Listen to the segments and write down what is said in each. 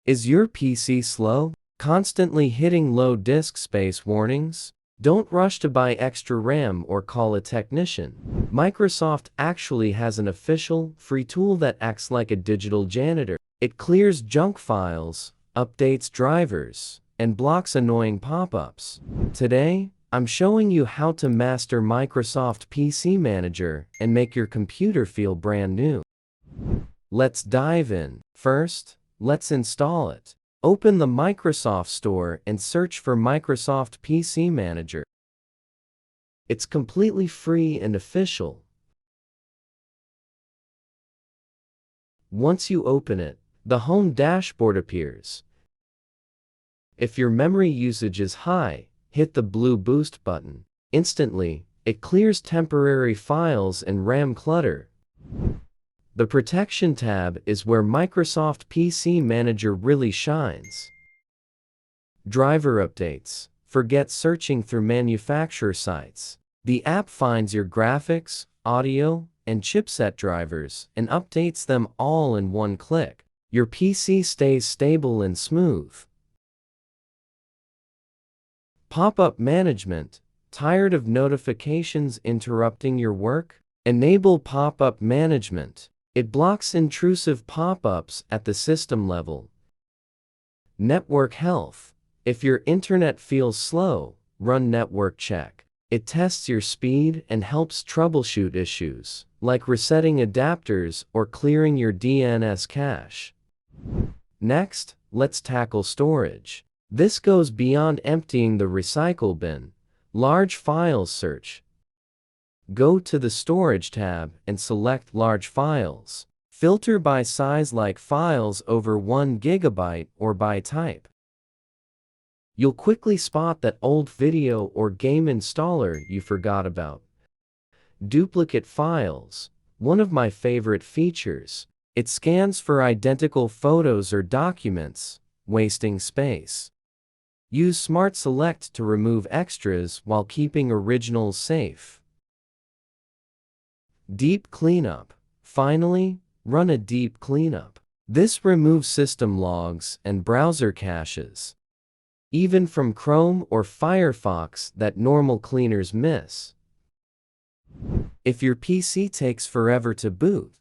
Is your PC slow? Constantly hitting low disk space warnings? Don't rush to buy extra RAM or call a technician. Microsoft actually has an official, free tool that acts like a digital janitor. It clears junk files, updates drivers, and blocks annoying pop-ups. Today, I'm showing you how to master Microsoft PC Manager and make your computer feel brand new. Let's dive in. First, let's install it. Open the Microsoft Store and search for Microsoft PC Manager. It's completely free and official. Once you open it, the home dashboard appears. If your memory usage is high, hit the blue boost button. Instantly, it clears temporary files and RAM clutter. The Protection tab is where Microsoft PC Manager really shines. Driver updates. Forget searching through manufacturer sites. The app finds your graphics, audio, and chipset drivers and updates them all in one click. Your PC stays stable and smooth. Pop-up management. Tired of notifications interrupting your work? Enable pop-up management. It blocks intrusive pop-ups at the system level. Network health. If your internet feels slow, run network check. It tests your speed and helps troubleshoot issues, like resetting adapters or clearing your DNS cache. Next, let's tackle storage. This goes beyond emptying the recycle bin. Large files search. Go to the Storage tab and select Large Files. Filter by size like files over 1 GB or by type. You'll quickly spot that old video or game installer you forgot about. Duplicate files. One of my favorite features. It scans for identical photos or documents, wasting space. Use Smart Select to remove extras while keeping originals safe. Deep cleanup. Finally, run a deep cleanup. This removes system logs and browser caches, even from Chrome or Firefox that normal cleaners miss. If your PC takes forever to boot,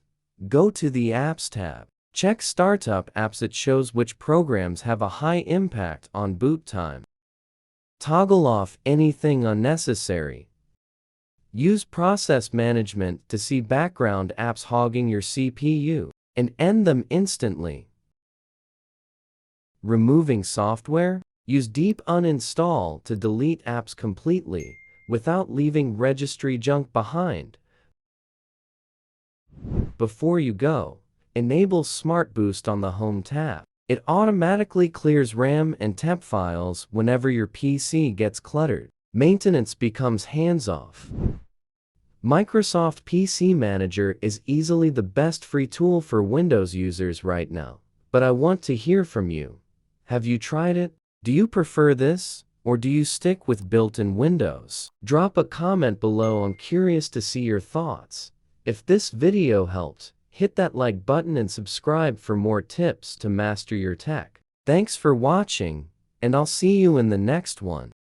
go to the Apps tab. Check Startup Apps. It shows which programs have a high impact on boot time. Toggle off anything unnecessary. Use Process Management to see background apps hogging your CPU, and end them instantly. Removing software? Use Deep Uninstall to delete apps completely, without leaving registry junk behind. Before you go, enable Smart Boost on the Home tab. It automatically clears RAM and temp files whenever your PC gets cluttered. Maintenance becomes hands-off. Microsoft PC Manager is easily the best free tool for Windows users right now. But I want to hear from you. Have you tried it? Do you prefer this, or do you stick with built-in Windows? Drop a comment below. I'm curious to see your thoughts. If this video helped, hit that like button and subscribe for more tips to master your tech. Thanks for watching, and I'll see you in the next one.